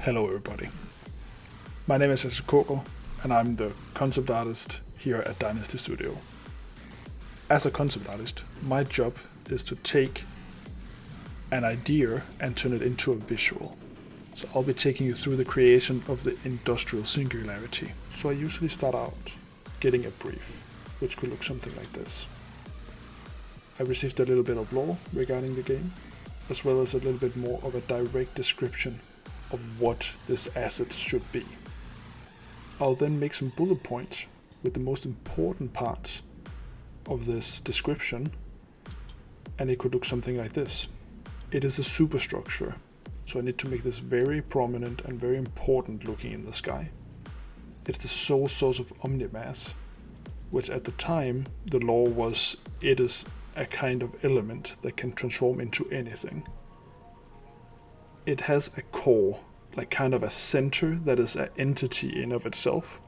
Hello everybody. My name is Aske KAAGAARD and I'm the concept artist here at Dynasty Studio. As a concept artist, my job is to take an idea and turn it into a visual. So I'll be taking you through the creation of the Industrial Singularity. So I usually start out getting a brief, which could look something like this. I received a little bit of lore regarding the game, as well as a little bit more of a direct description of what this asset should be. I'll then make some bullet points with the most important parts of this description, and it could look something like this. It is a superstructure, so I need to make this very prominent and very important looking in the sky. It's the sole source of omnimass, which at the time the lore was it is a kind of element that can transform into anything. It has a core, like kind of a center that is an entity in of itself,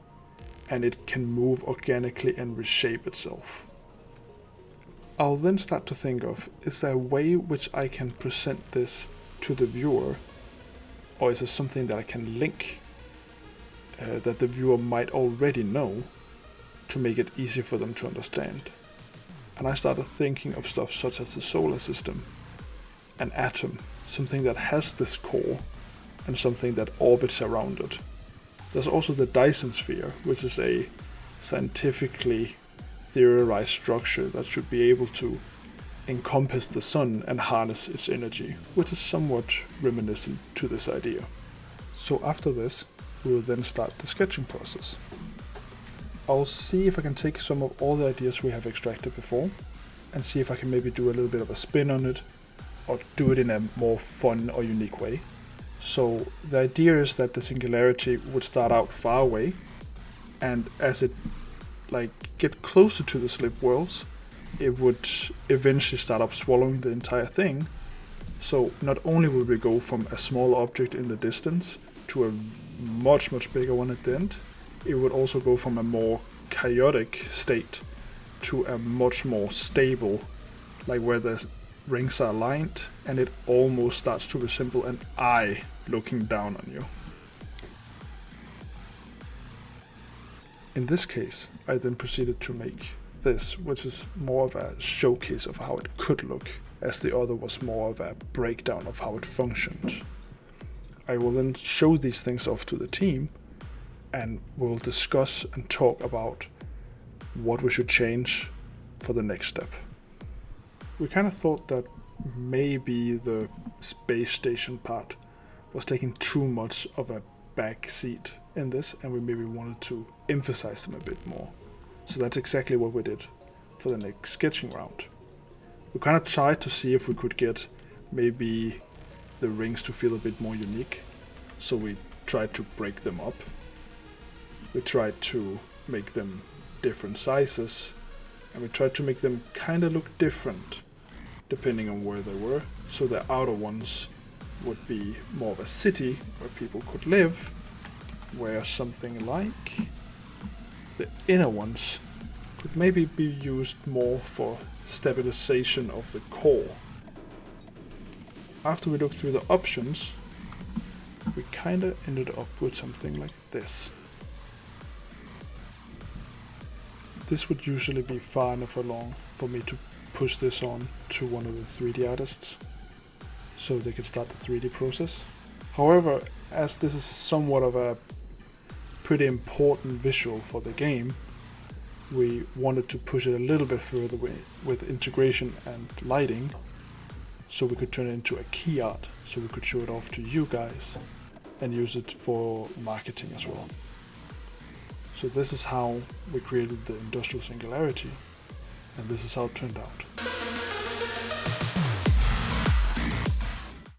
and it can move organically and reshape itself. I'll then start to think of, is there a way which I can present this to the viewer, or is it something that I can link that the viewer might already know to make it easy for them to understand? And I started thinking of stuff such as the solar system, an atom, something that has this core and something that orbits around it. There's also the Dyson sphere, which is a scientifically theorized structure that should be able to encompass the sun and harness its energy, which is somewhat reminiscent to this idea. So after this, we will then start the sketching process. I'll see if I can take some of all the ideas we have extracted before and see if I can maybe do a little bit of a spin on it or do it in a more fun or unique way. So the idea is that the singularity would start out far away, and as it get closer to the slip worlds, it would eventually start up swallowing the entire thing. So not only will we go from a small object in the distance to a much bigger one at the end, it would also go from a more chaotic state to a much more stable, like where the rings are aligned and it almost starts to resemble an eye looking down on you. In this case, I then proceeded to make this, which is more of a showcase of how it could look, as the other was more of a breakdown of how it functioned. I will then show these things off to the team, and we'll discuss and talk about what we should change for the next step. We kind of thought that maybe the space station part was taking too much of a back seat in this, and we maybe wanted to emphasize them a bit more. So that's exactly what we did for the next sketching round. We kind of tried to see if we could get maybe the rings to feel a bit more unique. So we tried to break them up. We tried to make them different sizes, and we tried to make them kind of look different depending on where they were. So the outer ones would be more of a city where people could live, where something like the inner ones could maybe be used more for stabilization of the core. After we looked through the options, we kind of ended up with something like this. This would usually be far enough along for me to push this on to one of the 3D artists so they could start the 3D process. However, as this is somewhat of a pretty important visual for the game, we wanted to push it a little bit further with integration and lighting, so we could turn it into a key art, so we could show it off to you guys and use it for marketing as well. So this is how we created the Industrial Singularity, and this is how it turned out.